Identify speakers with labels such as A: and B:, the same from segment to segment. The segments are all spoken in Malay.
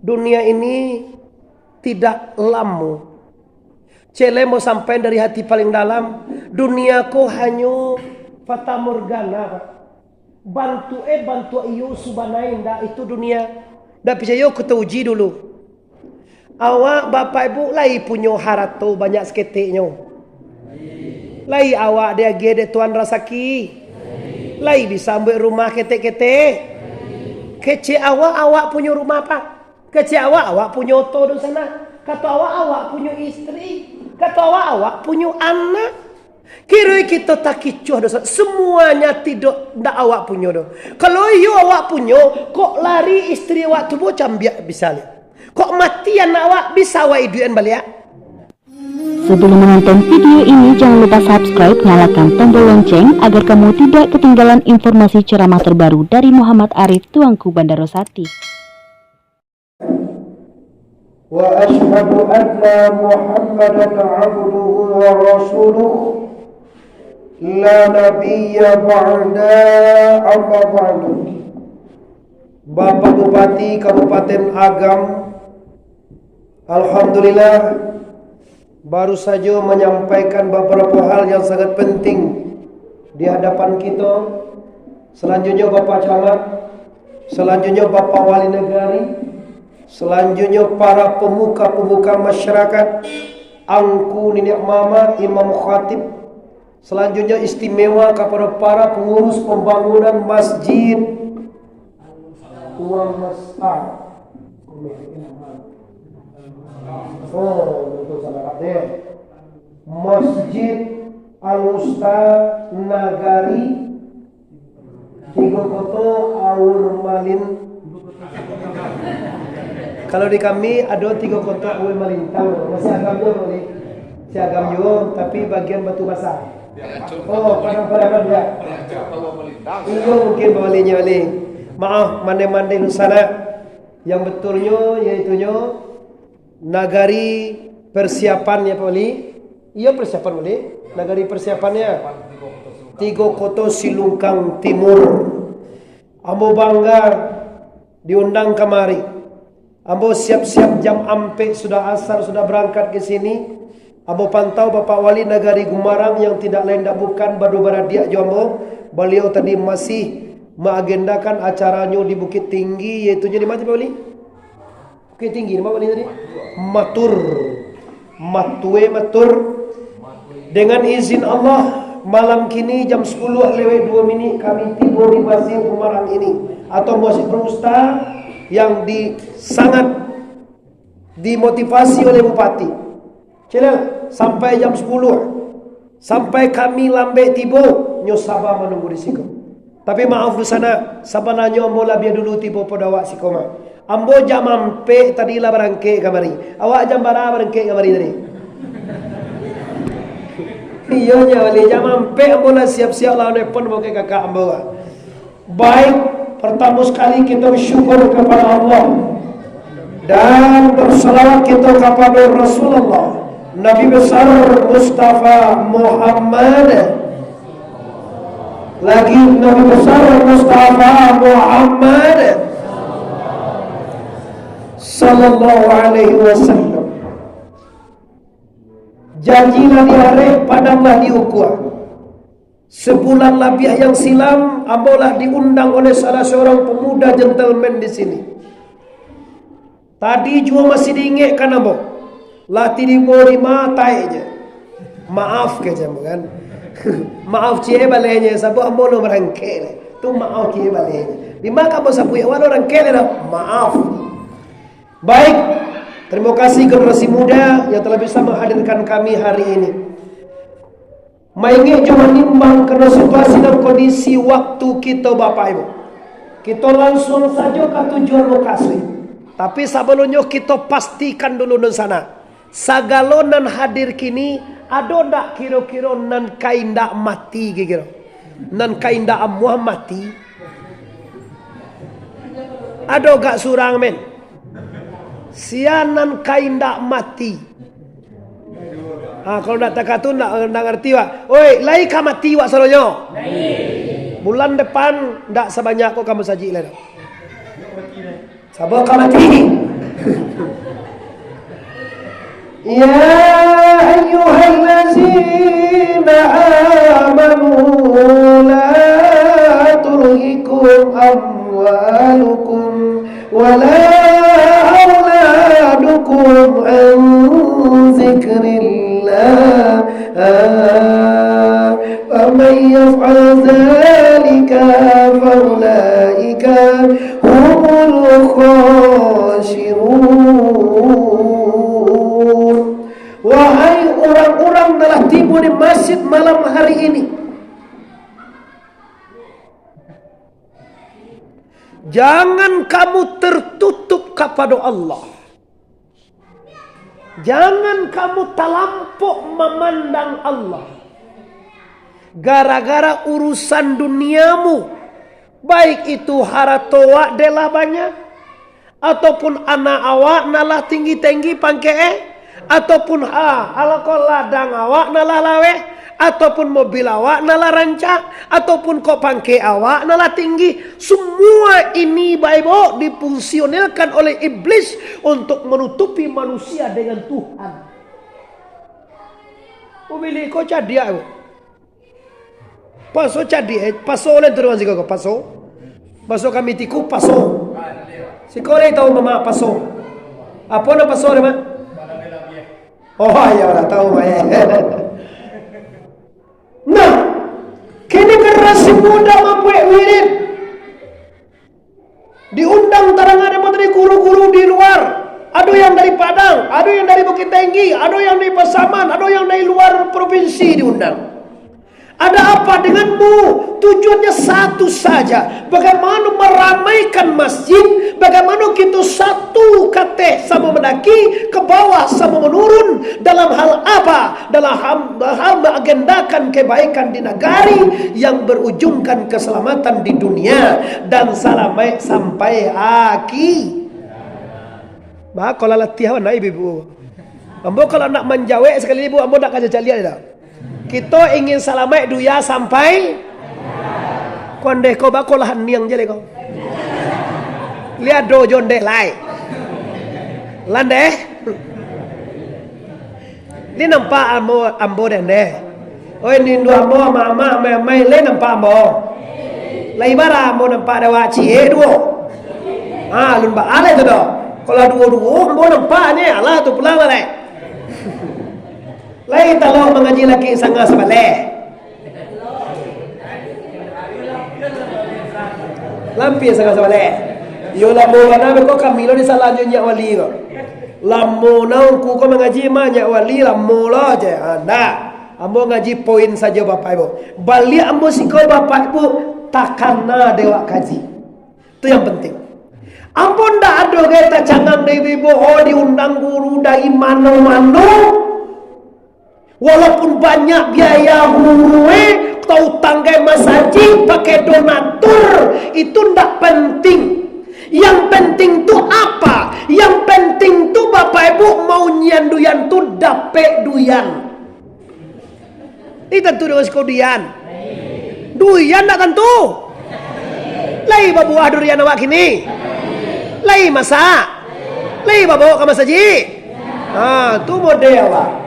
A: dunia ini tidak lamu. Cele mau sampai dari hati paling dalam, duniaku hanya fata morgana. Bantu iyo subanain dah itu dunia. Dah percaya kita uji dulu. Awak bapak ibu lai punya harato banyak seketiknya. Lai awak dia gede tuan rasaki. Lai bisa ambil rumah ketek-ketek. Kece awak punya rumah apa? Kece awak punya oto di sana. Kata awak punya istri. Kata awak punya anak. Kira kita tak kicuh dosa. Semuanya tidak ndak awak punya doh. Kalau iyo awak punya, kok lari istri awak tu bocam biak bisa lihat. Kok mati anak awak bisa awak iduan balik ya?
B: Sebelum menonton video ini, jangan lupa subscribe, nyalakan tombol lonceng agar kamu tidak ketinggalan informasi ceramah terbaru dari Muhammad Arif Tuanku Bandarosati.
A: Wa ashhadu anna Muhammadan abduhu wa rasuluhu la nabiyya ba'da amma ba'du. Bapak Bupati Kabupaten Agam, alhamdulillah baru saja menyampaikan beberapa hal yang sangat penting di hadapan kita. Selanjutnya Bapak Camat, selanjutnya Bapak Wali Negari, selanjutnya para pemuka-pemuka masyarakat, angku nenek mama, imam khatib, selanjutnya istimewa kepada para pengurus pembangunan masjid, uang masjid. Masjid Al-Ustaz Nagari Tiga Koto Aur Malin. Kalau di kami ada Tiga Koto Aur Malintang. Masih agamnya boleh. Si agam juga, tapi bagian batu basah. Oh, padang-padang ya. Itu mungkin bawalinya balik. Maaf, mande-mande sana. Yang betulnya yaitunya Nagari persiapan ya Pak Wali. Iya persiapan Wali. Nagari persiapannya Tiga Koto Silungkang Timur. Ambo bangga diundang kemari. Ambo siap-siap jam ampe sudah asar sudah berangkat ke sini. Ambo pantau Bapak Wali Nagari Gumarang yang tidak lain tak bukan Badu Baradia Jombo. Beliau tadi masih mengagendakan acaranya di Bukit Tinggi, yaitu di mana Pak Wali? Bukit Tinggi, Pak Wali tadi? Matur. Dengan izin Allah, malam kini jam 10:02 kami tidur di Masjid Gumarang ini atau Masjid Berusta yang sangat dimotivasi oleh Bupati. Cila sampai jam 10 sampai kami lambe tiba nyo sabar menunggu di situ. Tapi maaf di sana, sabananya ambo labia dulu tiba pada awak sikoma. Ambo jam ampe tadi lah berangke kamari. Awak jam bara berangke kamari tadi. Iya nya wali jam ampe ambo lah siap-siap lah nelpon mau ke kakak ambo. Baik, pertama sekali kita bersyukur kepada Allah dan bersalawat kita kepada Rasulullah Nabi besar Mustafa Muhammad. Lagi Nabi besar Mustafa Muhammad sallallahu alaihi wasallam. Janjilah di hari, padamlah di ukhuwah. Sebulan lebih yang silam, ambolah diundang oleh salah seorang pemuda gentleman di sini. Tadi juga masih diingatkan ambo. Lati di bori matai aja. Maaf ke jam kan. Maaf cie balenya sabu ambo no merangkele. Tu maaf cie balenya. Di maka ambo sabu ya wano rangkele dah. Maaf. Baik, terima kasih generasi muda yang telah bisa menghadirkan kami hari ini. Maingi cuma nimbang karena situasi dan kondisi waktu kita Bapak Ibu. Kita langsung saja ke tujuan lokasi. Tapi sebelumnya kita pastikan dulu di sana. Sagalonan hadir kini ada ndak kira-kira nan kainda mati kira. Nan kainda amuah mati. Ada gak surang men? Sianan kainda mati. Kalau nak takatun nak ngerti wak. Oi, lai ka mati wak salonyo. Bulan depan ndak sebanyak kok kamu saji lah. Sabar ka mati. Ya ayyuhallazina amanu la tulhikum amwalukum wala auladukum an zikrillah faman yaf'al dhalika faulaika humul khasirun. Wahai orang-orang telah tiba di masjid malam hari ini, jangan kamu tertutup kepada Allah. Jangan kamu terlampau memandang Allah gara-gara urusan duniamu, baik itu harta awak delah banyak, ataupun anak awak nalah tinggi-tinggi pangke, ataupun ala kau ladang awak nalah lawe, ataupun mobil awak nalah rancak, ataupun kau pangke awak nalah tinggi. Semua ini Bible difungsionalkan oleh iblis untuk menutupi manusia dengan Tuhan. Ubili kau cadia aku. Paso cadia, paso oleh turuan sih kau paso. Paso kami tiku paso. Si kau tahu mama paso. Apa nama paso nama? Oh ya udah tahu Maya. Nah, kini generasi muda mampu wirid. Diundang tarang ada menteri guru-guru di luar. Ada yang dari Padang, ada yang dari Bukit Tinggi, ada yang dari Pasaman, ada yang dari luar provinsi diundang. Ada apa denganmu? Tujuannya satu saja. Bagaimana meramaikan masjid. Bagaimana kita satu kata sama mendaki ke bawah sama menurun. Dalam hal apa? Dalam hal mengagendakan kebaikan di negari yang berujungkan keselamatan di dunia dan selamat sampai akhir. Bah kalau latihan naik ibu. Ambo kalau nak menjawab sekali ibu, ambo nak kaca lihat dah. Kita ingin selamat dunia sampai konde kau bakolah niang je kau. Lihat do jonde lai. Lande. Ni nampak ambo dende. Oi ni dua ambo mama mai le nampak ambo. Lai bara ambo nampak dewa cie duo. Lun ba ale tu do. Kalau duo ambo nampaknya alah tu pulang le. Lai talo mengaji lagi sangat sebalik. Lampi sangat sebalik. Yo lamo mana beko kami lo di salahnya wali ko. Lamo nau ku ko mengaji banyak wali lamo lo je. Anda, ambo ngaji poin saja bapak ibu. Balik ambo sikol bapak ibu takana dewa kaji. Itu yang penting. Ampun dah ada kita cangang dari ibu diundang guru dari mana-mana. Walaupun banyak biaya hurue, tahu tanggai masjid pakai donatur, itu ndak penting. Yang penting tu apa? Yang penting tu bapak ibu mau nyian duyan tu dapet duyan. Ini tentu dengan sekodian. Duyan ndak tentu. Lai babuah durian awak kini. Lai masak. Lai bawa ke masjid. Tu model awak.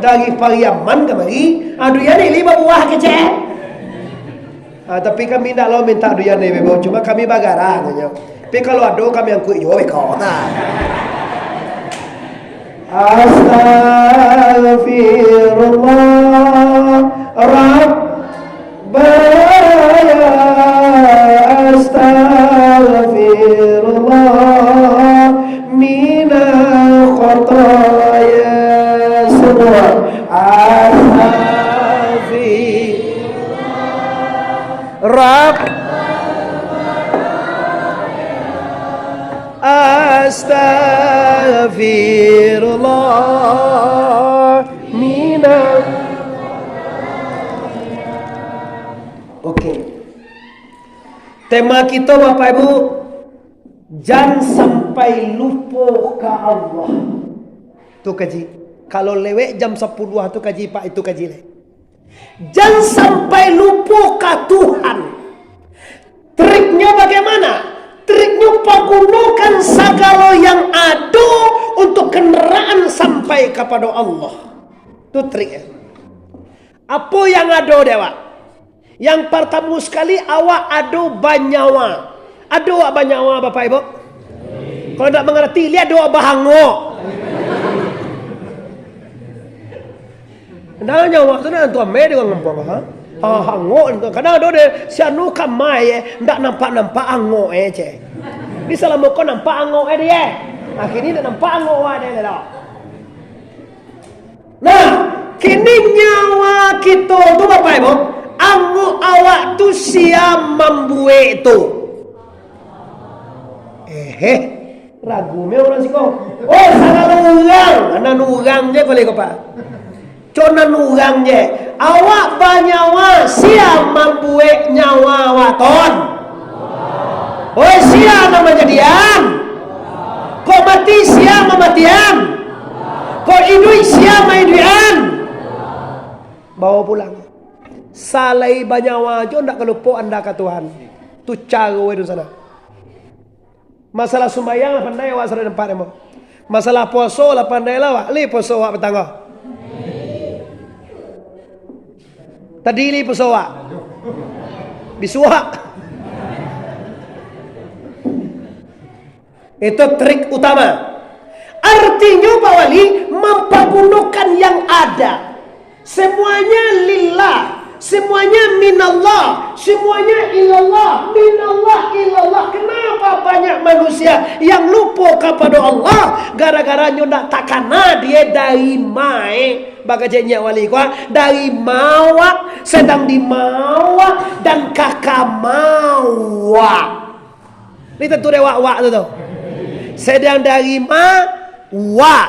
A: Dari Pariaman kemari, aduyan ini 5 buah kecil. Tapi kami tidak mau minta aduyan ini, cuma kami bagaran. Tapi kalau ada kami yang kuih jauh kau. Astaghfirullah Rabbana, astaghfirullah minal khataya semua. Astaghfirullah minal. Oke. Tema kita Bapak Ibu, jangan sampai lupa ke Allah. Tu kaji. Kalau lewat jam 10 tu kaji Pak, itu kaji le. Jangan sampai lupa ke Tuhan. Triknya bagaimana? sampai kepada Allah. Itu triknya. Apa yang ada dewa? Yang pertama sekali awak ada banyawa. Ada awak banyawa Bapak Ibu? Kalau tak mengerti, lihat doa bahangok. Nah nyawa tu nak tuan mai dengan ngempong ha. Hangok kadang ada dia sianu kamai ndak nampak angok je. Ni selama kau nampak angok dia. Kini tak nampak angok dia dah. Nah, kini nyawa kita tu Bapak Ibu, angok awak tu siam membuat tu. Ragu me orang siko. Oh, salah orang. Anak orang je boleh kau pak. Cona nurang je. Awak banyawa siam membuat nyawa waton. Oh siam nama jadian. Kau mati siam mematian. Kau hidup siam hidupan. Bawa pulang. Salai banyawa jo ndak kelupo anda ke Tuhan. Tu cara we sana. Masalah sembahyang pandai awak sering tempat demo. Masalah puasa lah pandai lah awak. Li puasa awak petangga. Tadi li pesawat bisuak. Itu trik utama. Artinya Pak Wali mempergunakan yang ada. Semuanya lillah, semuanya minallah, semuanya ilallah, minallah ilallah. Kenapa banyak manusia yang lupa kepada Allah? Gara-gara nyonak takana dia dari mai. Bagajanya wali kuah dari mawak sedang dimawak dan kakak mawak. Ini tentu dia wak tu. Sedang dari wak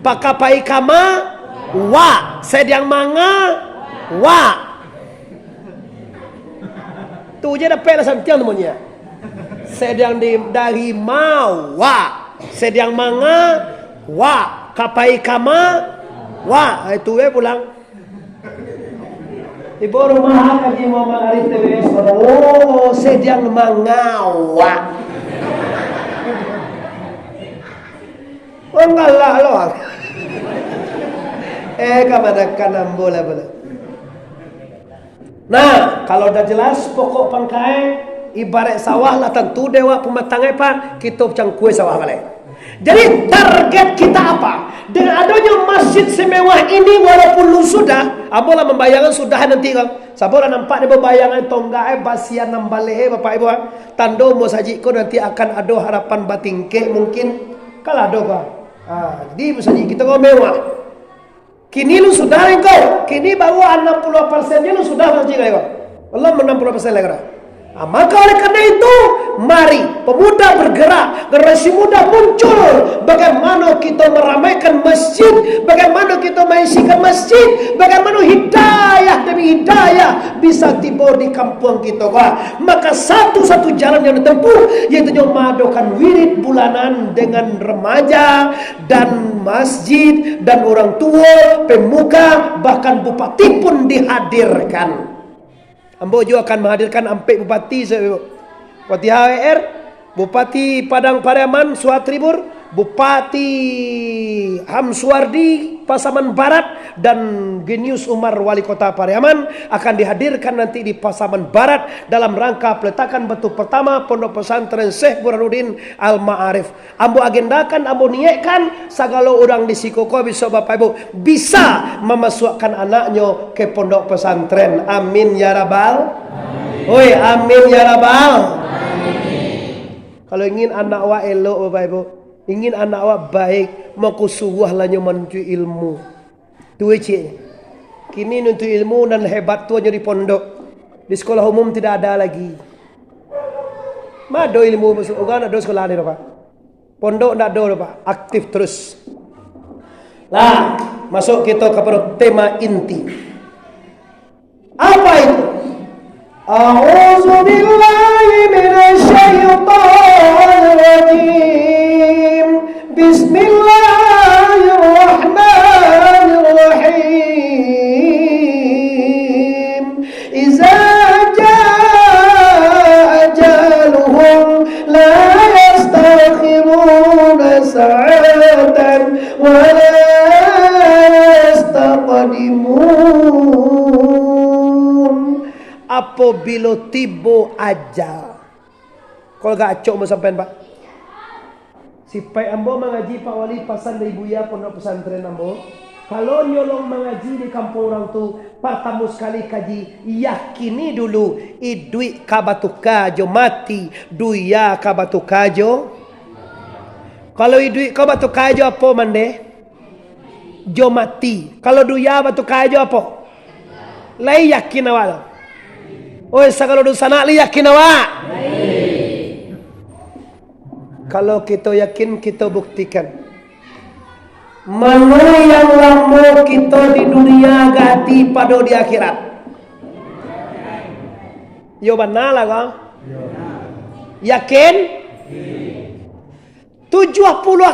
A: pakapai kama wak sedang manga wak. Tu je dapat lah sampai namanya. Sedang dari mawak sedang manga wak kapai kama wah, itu pulang. Ibu rumah Haji Muhammad Arif TWS. Oh, sedang mengawak. Oh, enggak lah loh. Kemanakan boleh. Nah, kalau dah jelas pokok pangkai ibarat sawah lah tentu dewa pematangai pak kita cangkui sawah balik. Jadi target kita apa? Dengan adanya masjid semewah ini walaupun lu sudah, apalah membayangkan sudah nanti kan. Sabolah nampak dia berbayangan tonggak basian nambalehe Bapak Ibu. Tando mau saji ko nanti akan ada harapan batingke mungkin kalau ada kok. Jadi misalnya kita kau mewah. Kini lu sudah engkau. Kini baru 60%-nya lu sudah masjid kau. Allah 60% lagi. Maka oleh karena itu, mari pemuda bergerak, generasi muda muncul. Bagaimana kita meramaikan masjid, bagaimana kita mengisikan masjid, bagaimana hidayah demi hidayah bisa tiba di kampung kita. Maka satu-satu jalan yang ditempuh yaitu memadukan wirid bulanan dengan remaja dan masjid dan orang tua, pemuka, bahkan bupati pun dihadirkan. Ambo juga akan menghadirkan ampek bupati Bupati HWR, Bupati Padang Pariaman Suatribur, Bupati Hamsuardi Pasaman Barat dan Genius Umar Wali Kota Pariaman akan dihadirkan nanti di Pasaman Barat dalam rangka peletakan batu pertama Pondok Pesantren Syekh Burhanuddin Al-Ma'arif. Ambo agendakan, ambo niatkan segala orang di Sikoko bisa Bapak Ibu bisa memasukkan anaknya ke pondok pesantren. Amin ya rabbal. Oi, amin ya rabbal. Kalau ingin anak wa elok Bapak Ibu, ingin anak awak baik, maka suruhlah menuntut ilmu. Dua cik. Kini nuntut ilmu dan hebat tu hanya di pondok. Di sekolah umum tidak ada lagi. Mado ilmu orang ada sekolah ni Pak. Pondok tak ada Pak. Aktif terus. Lah, masuk kita kepada tema inti. Apa itu? A'udzu billahi minasyaitonir rajim. Bismillahirrahmanirrahim. Iza jaa ajaluhum la yastakhiruna sa'atan wa la apabila tiba ajal. Kalau gak acok mau sampean Pak. Sipai ambo mengaji Pak Wali pasan dari Buya pondok pesantren ambo. Kalau nyolong mengaji di kampung orang tu, pertama sekali kaji, yakini dulu idui kabatukajo mati, duya kabatukajo. Kalau idui kabatukajo apa mande? Jo mati. Kalau duya batukajo apa? Lai yakin awak. Oh, kalau du sana li yakin awak. Kalau kita yakin, kita buktikan. Mana yang lama kita di dunia ganti pada di akhirat. Yo benar lah kan? Yakin? 70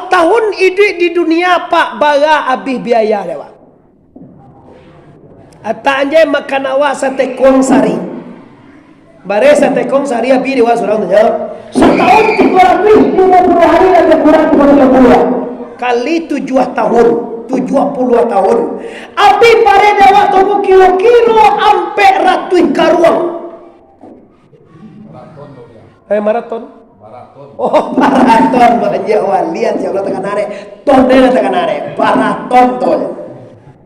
A: tahun hidup di dunia Pak bara habis biaya dia Pak. Ata anjay makan awak sate kong sari. Bare sate kong sari habis dia surang tu jawab. Setahun 350 hari lebih kurang 30 kali 7 tahun 70 tahun api pare dewa tunggu kilo-kilo ampe ratui karuang maraton oh maraton banyak walian siapa tekan are ton dia tekan are maraton ton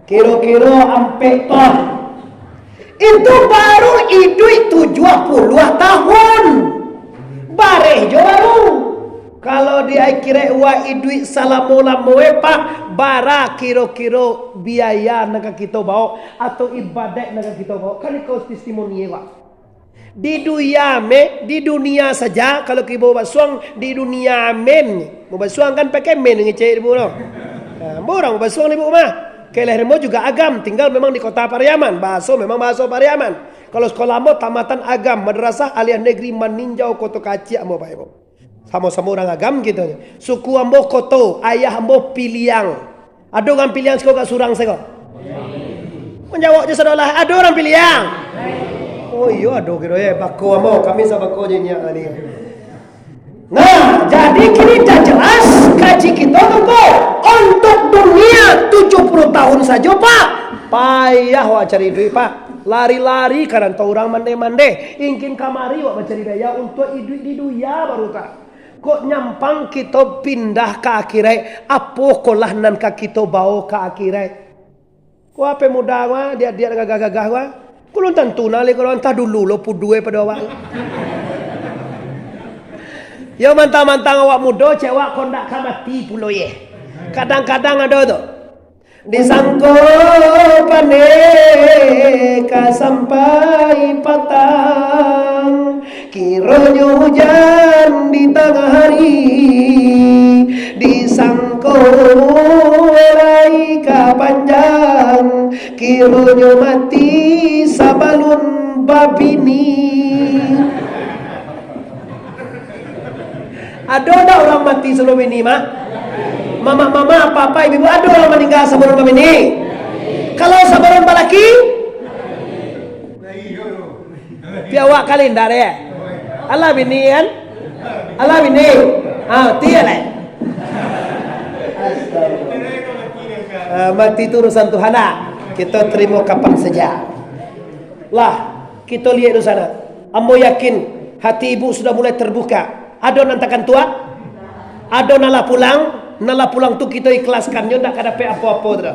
A: kilo-kilo ampe ton itu baru hidup 70 tahun bare jo baru. Kalau dia kira wa idui salamola moepa bara kiro-kiro biaya naga kita bawa atau ibadat naga kita bawa kan kau testimoni wa di dunia saja kalau kita bawa basuang di dunia men bawa basuang kan pakai men ngecek ibu no orang bawa basuang ibu mah kelehirmu juga agam tinggal memang di kota Pariaman baso memang baso Pariaman kalau sekolah mo tamatan agam madrasah alias negeri meninjau kota kacik mo pak ibu sama-sama orang agam gitu. Suku ambo koto, ayah ambo piliang. Ada orang piliang sekolah kat surang seko. Menjawab je saudara, ada orang piliang. Oh iya ada kira ya, bako ambo kami sa bako je nya ali. Nah, jadi kini dah jelas kaji kita tu untuk dunia 70 tahun saja Pak. Payah wak cari duit Pak. Lari-lari karena orang mande-mande. Ingin kamari wak mencari daya untuk hidup di dunia baru tak. Kok nyampang kita pindah ke akhirat apa kolah nan kita bawa ke akhirat kok apa muda wah dia gagah-gagah wah kulun tentu nali kalau entah dulu lo pudue pada awak yo mantang-mantang awak muda cewek kondak kamati pulo ye kadang-kadang ada tu disangko paneka sampai patang kironyo hujan di tengah hari disangko laika panjang kironyo mati sabalun babini ada tak orang mati sebelum ini mak? Mama, papa, ibu ada orang meninggal sebelum ini. Kalau sebelum balaki, piawak kalendar ya. Allah bini kan? Allah bini. Tiada lah. Mati itu urusan Tuhan lah. Kita terima kapan saja. Lah, kita lihat di sana. Ambo yakin hati ibu sudah mulai terbuka. Ada nantakan tua? Ada nala pulang tu kita ikhlaskan. Dia tak akan dapat apa-apa.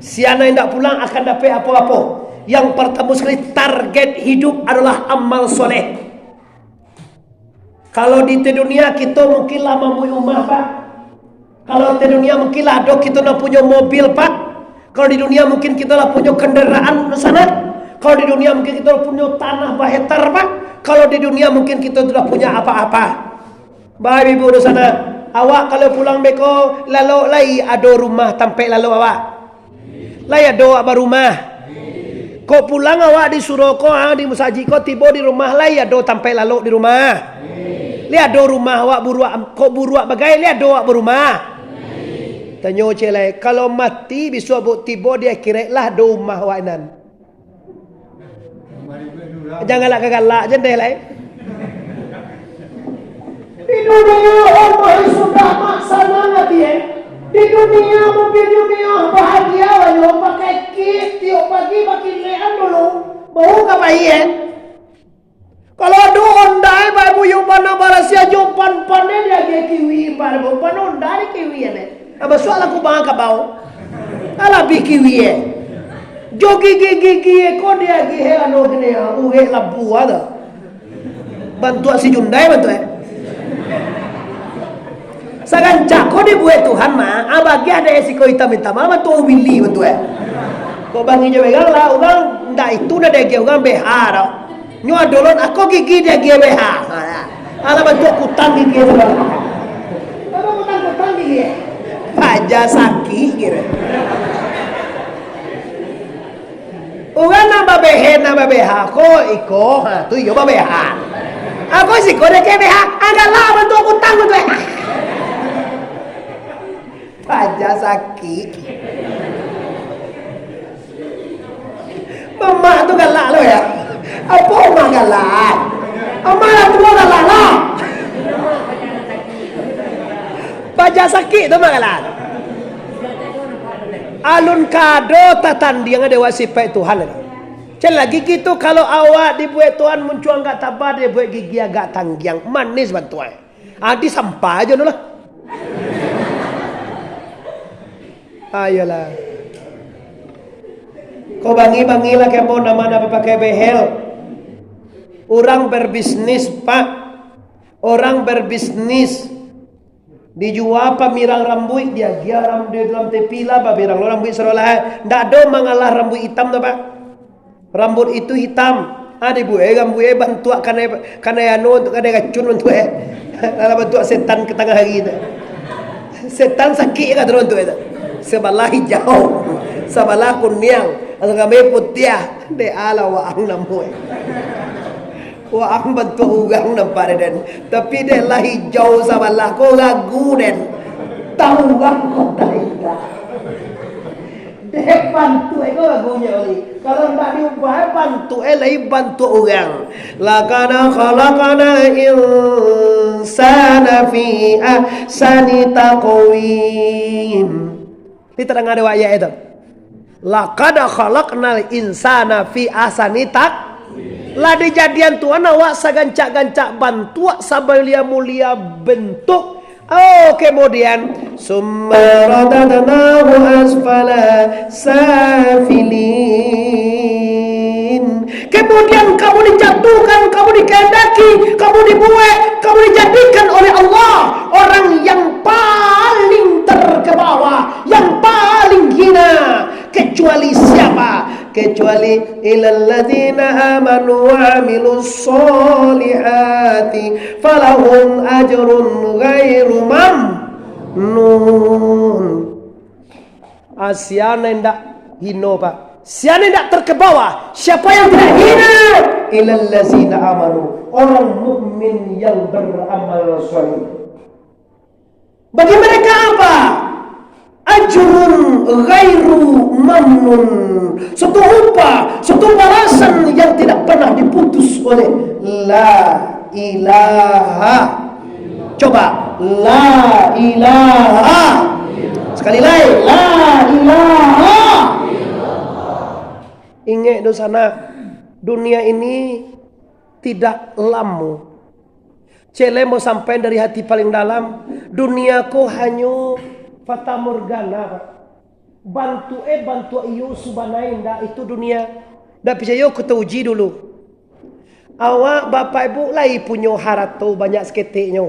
A: Siana yang tak pulang akan dapat apa-apa. Yang pertama sekali target hidup adalah amal soleh. Kalau di dunia kita mungkinlah mampu rumah Pak. Kalau di dunia mungkinlah ada kita nak punya mobil Pak. Kalau di dunia mungkin kita lah punya kendaraan di sana. Kalau di dunia mungkin kita punya tanah bahetar Pak. Kalau di dunia mungkin kita sudah punya apa-apa. Baik ibu di sana. Awak kalau pulang beko lalu lai ada rumah tampai lalu awak. Lai ada awak rumah. Kau pulang awak di Suroko di Musaji kau tiba di rumah lai ada tampai lalu di rumah. Lihat ada rumah awak buruak kau buruak bagai lihat ada awak berumah. Tanya celai kalau mati bisa buat tiba dia kira lah ada rumah awak nan. Janganlah galak jendela lai. Di dunia Allah sudah maksana nanti di dunia mobil dunia bahagia wajo pakai kit tiap pagi pakai lean dulu bau kapaien Pak Ibu yo pana barasia jo pan dia ge kiwi par bo panon dari kiwi ne. Aba soal aku bang ka bau. Ala bi kiwi e. Jo gigi ko dia ge he ano gene u he labu ada. Bantu si Jundai bantu Saganca ko dibuat Tuhan mah abagi ada esiko hitam-hitam mah tuh bili bantu ko bangi begal lah ugang ndak itu na dege ugang behar. Nyo dolon aku gigi dia gie behar. Ala bantu kutang gigi itu. Apa kutang gigi? Aja sakit gitu. Ugang nambah beha ko iko tuh yo beha. Aku sih kode ke beha agak lah bantu kutang bantu. Aja sakit. Mama tu galak lo ya. Apa mama galak? Mama tu galak lah. Baja sakit tu mama galak. Alun kado tatandi yang ada wasifat Tuhan. Cel lagi gitu kalau awak dibuat Tuhan muncul enggak tabah dia buat gigi agak tanggiang manis bantuan. Adi sampah aja dulu lah. Ayolah. Kau bangi lah kamu nama pakai behel. Orang berbisnis Pak. Orang berbisnis. Dijual pamirang rambut dia rambut di dalam tepila pamirang lo rambut serolah. Ndak do mangalah rambut hitam tu Pak. Rambut itu hitam. Ada bu rambut bantu karena anu untuk ada racun untuk dalam bentuk setan ke tengah hari itu. Setan sakit kan terus itu. Sebelah hijau, sebelah kuning, atau kami putih, de ala waang namu. Waang bentuk ugang nampak den, tapi de lah hijau sebelah ko lagu den, tahu ugang kota itu. De bantu ego lagunya oli. Kalau tidak diubah bantu lagi bantu orang. Lakana khalaqana insana fi ahsani taqwim. Ini terang ada ayat itu. Laqad khalaqnal insana fi ahsani taqwim. Lah dijadian Tuhan awak sagancak-gancak bantu sabalia mulia bentuk. Oh kemudian summa radadnahu asfala safilin. Kemudian kamu dijatuhkan, kamu dikehendaki, kamu dibuat, kamu dijadikan oleh Allah orang yang paling terkebawah, yang paling hina. Kecuali siapa? Kecuali ilal ladzina amanu wa amilus solihati falahum ajrun ghairu mamnun. Siapa ndak hina Pak? Siapa ndak terkebawah? Siapa yang tidak hina? Ilal ladzina amanu, orang mukmin yang beramal saleh. Bagi mereka apa? Ajrun ghairu mamnun, suatu upah, suatu balasan yang tidak pernah diputus oleh la ilaha. Coba la ilaha. Sekali lagi la ilaha. Ingat dosana, dunia ini tidak lamu. Cele mau sampai dari hati paling dalam, duniaku hanya fata morgana Pak. Bantu iyo subanain dah itu dunia. Dah percaya aku uji dulu. Awak bapak ibu lai punya harato banyak seketiknya.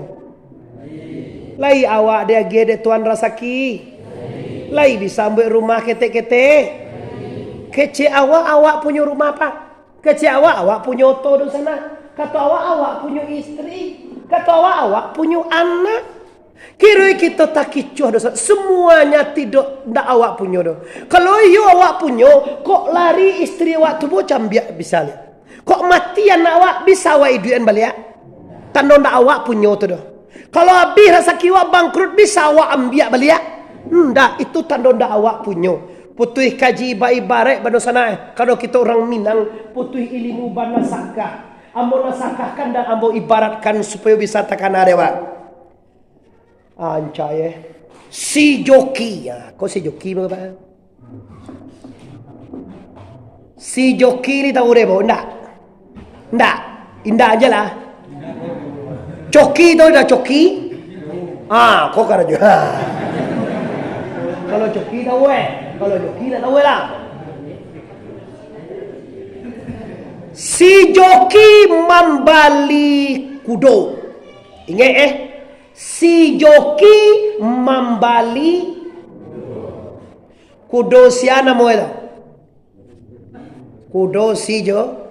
A: Lai awak dia gede tuan rasaki. Lai bisa ambil rumah ketek-ketek. Kece awak punya rumah Pak. Kece awak punya oto di sana. Kata awak punya istri. Kata awak punya anak. Kira kita tak kicuh dosa. Semuanya tidak awak punya doh. Kalau iyo awak punya, kok lari istri awak tu bocam biak bisa lihat. Kok mati anak awak bisa awak iduan balik. Tanda ndak awak punya tu doh. Kalau habis rasa kiwa bangkrut bisa awak ambiak balik. Ndak itu tanda ndak awak punya. Putuih kaji ibarat bano sana. Kalau kita orang Minang, putuih ilmu banasakah. Ambo nasakahkan dan ambo ibaratkan supaya bisa tekan ada Pak. Ancai si joki ya, kok si joki Pak? Si joki ni tahu deh, ndak, indah aja lah. Coki itu dah coki. Kok kan aja. Kalau coki tahu kalau joki tak tahu lah. Si joki membali kudo. Ingat si joki membali kudo siapa nama itu? Kudo si jo.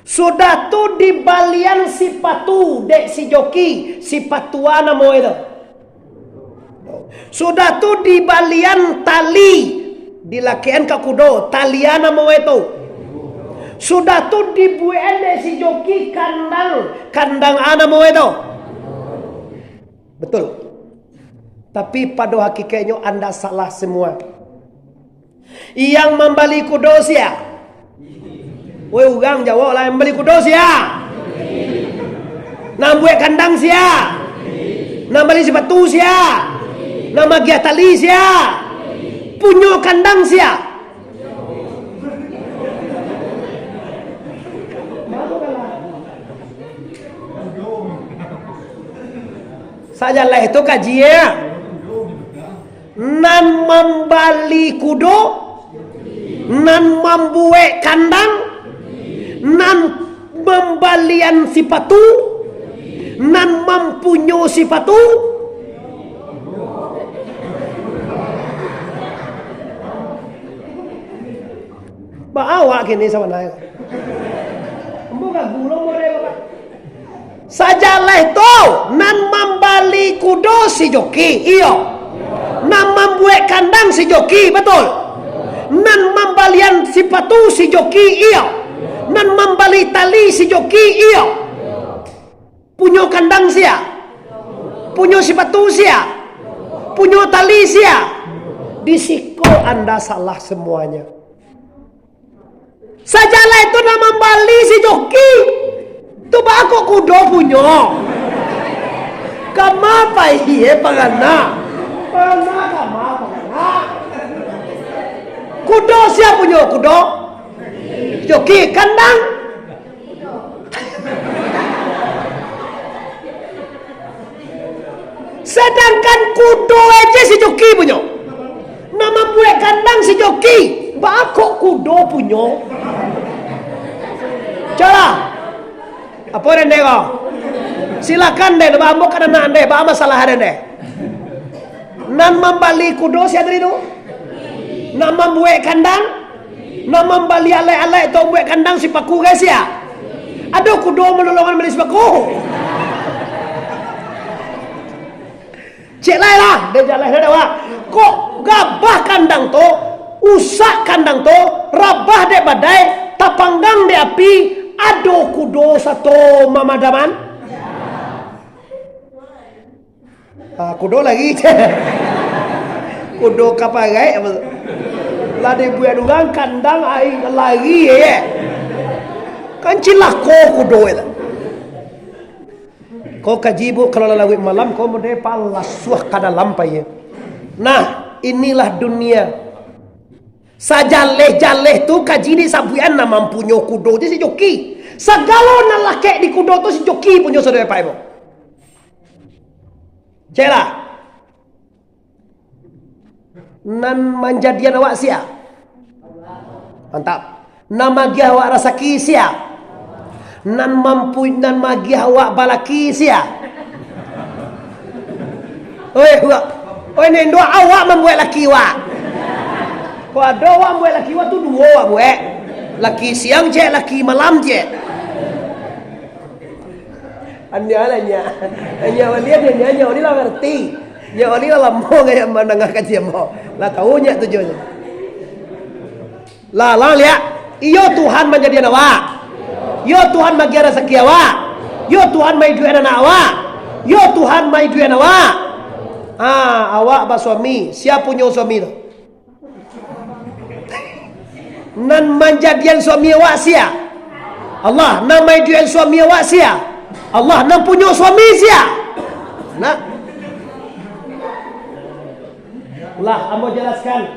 A: Sudah tu di balian si patu dek si joki si patuan nama itu. Sudah tu di balian tali dilakian ke kudo talian nama itu. Sudah tu di buen dek si joki kandang nama itu. Betul. Tapi pada hakikatnya anda salah semua. Yang membeli kudo siapa? Woi orang Jawa lah yang beli kudo siapa? Nak buat kandang siapa? Nak beli sepatu siapa? Nak bagi tali siapa? Punya kandang siapa? Sajalah itu kajian. Nan membeli kudo, nan membuat kandang, nan membalian sipatu, nan mempunyai sipatu. Bawa gini sama naik. Bukan gulung mereka. Sajalah itu nan membali kudo si joki, iyo. Nan membuat kandang si joki, betul. Nan membalian sipatu si joki, iyo. Nan membali tali si joki, iyo. Punya kandang sia, punya sepatu sia, punya tali sia. Disiko anda salah semuanya. Sajalah itu nama membali si joki. Tu aku kudo punya. Kama apa iya pangana? Pangana kama pangana. Kudo siapa punya kudo? Joki kandang. Sedangkan kudo aja si joki punya. Nama buat kandang si joki. Bakok kudo punya. Cara. Apa yang kau? Silakan deh, bawa kan anak deh, bawa masalah ada deh. Nan membali kudo siapa itu? Nan membuat kandang, nan membali alai-alai atau buat kandang si paku guys ya. Ada kudo menolongan beli si paku. Cek lah, dia jalan ada wah. Kok gabah kandang to, usak kandang to, rabah dek badai, tapanggang dek api. Ado kudo satu mamadaman. Kudo lagi. Kudo kapagai. Lade buat orang kandang aing lagi ya. Kan cilako kudo itu. Kau kajibu kalau lalu malam kau mode palasuh kada lampai. Nah, inilah dunia. Sajaleh-jaleh tu kaji di sabuan nama mempunyai kudo tu si joki. Segala nak laki di kudo tu si joki punya saudara Pak Ibu. Cela. Nan manjadian awak sia. Mantap. Nama gi awak rasaki sia. Nan mampu nan magi awak balaki sia. Oi nendo awak membuat laki awak. Kau ada orang buat laki waktu dua orang buat. Laki siang je, laki malam je. Hanya walian hanya wali lah ngerti. Ya wali lah lama kayak menengah kaji mau. Lah tahunya tujuannya. Lah lihat. Iyo Tuhan menjadi awak. Yo Tuhan bagi rezeki awak. Yo Tuhan mai duit anak awak. Yo Tuhan mai duit awak. Awak bersuami. Siapa punya suami tu? Nan manjadian suami awak sia Allah, nan mai duit suami awak sia Allah, nan punya suami sia. Nah, ulah ambo jelaskan.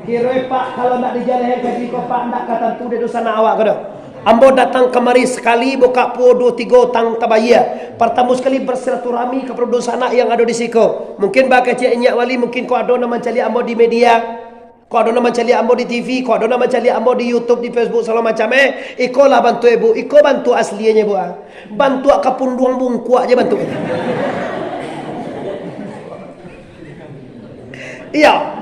A: Kira pak kalau nak dijalahin kaji kau pak nak kata tu dia dosa nak awak kada. Ambo datang kemari sekali buka po 2-3 tang tabaya. Pertama sekali bersilaturahmi kepada dosa anak yang ada di siko. Mungkin bakal cik Nyak Wali, mungkin kau ada nama cali ambo di media, kau ada nama cali ambo di TV, kau ada nama cali ambo di YouTube, di Facebook segala macam iko lah bantu ibu, iko bantu aslinya bu. Bantu kapunduang bungku aja bantu. Iya.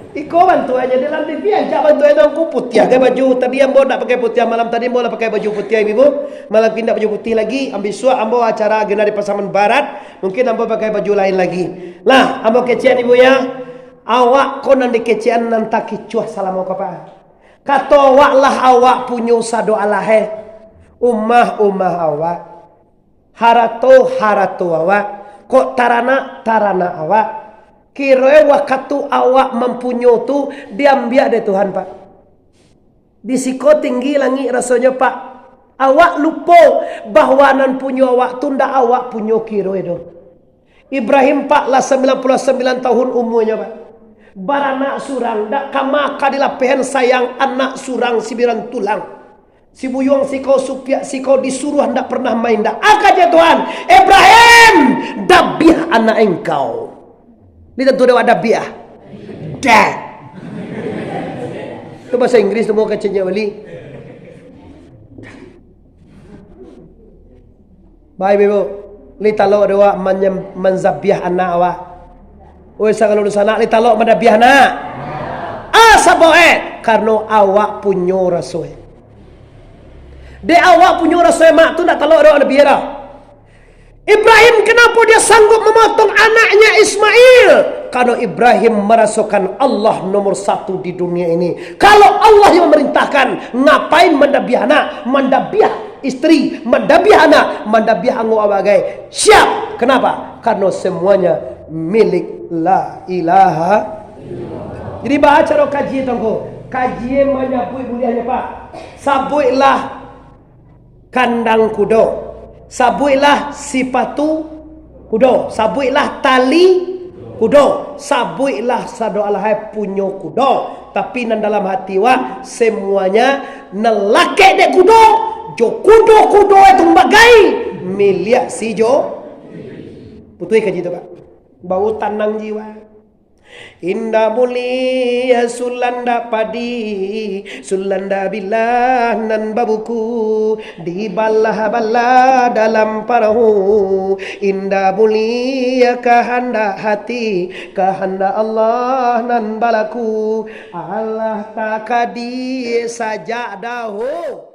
A: Iko bantu aja dalam TV aja bantu aja aku putih ke baju tadi ambo nak pakai putih malam tadi ambo nak pakai baju putih ibu malam pindah baju putih lagi ambil suap ambo acara agenda di Pasaman Barat mungkin ambo pakai baju lain lagi lah ambo kecian ibu ya awak konan di kecian nanta kicuah salam apa kata awak lah awak punya sado alahe umah awak harato awak kok tarana awak kira waktu awak mempunyai tu diambil dari Tuhan Pak. Disiko tinggi langit rasanya Pak. Awak lupa bahwa nan punya awak tu ndak awak punya kira itu. Ibrahim Pak lah 99 tahun umurnya Pak. Baranak surang ndak kamaka dilapehan sayang anak surang sibiran tulang. Si buyong siko supiak siko disuruh ndak pernah main ndak. Akaja Tuhan, Ibrahim dabiah anak engkau. Ini tentu dewa dabiah. Dad. Itu bahasa Inggris tu mau kecilnya Wali. Baik ibu. Li talo dewa menzabiah anak awak. Oi kalau di sana li talo mendabiah anak. Saboe karena awak punya rasul. De awak punya rasul mak tu nak talo dewa nabiah dah. Ibrahim kenapa dia sanggup memotong anaknya Ismail? Karena Ibrahim merasakan Allah nomor 1 di dunia ini. Kalau Allah yang memerintahkan, ngapain mendabiah anak, mendabiah istri, mendabiah anak, mendabiah anggota abagai? Siap. Kenapa? Karena semuanya milik la ilaha. Jadi baca ro kaji tongko. Kaji menyabui buliahnya Pak. Sabuilah kandang kudo. Sabuilah sipatu kudo, sabuilah tali kudo, sabuilah sado alahai punyo kudo. Tapi nan dalam hati wa semuanya nelake dek kudo, jo kudo itu bagai milik si jo. Putui kaji itu Pak. Bau tanang jiwa. Indah mulia sulanda padi sulanda bilah nan babuku di bala dalam perahu indah mulia kahanda hati kahanda Allah nan balaku Allah takadi saja dahu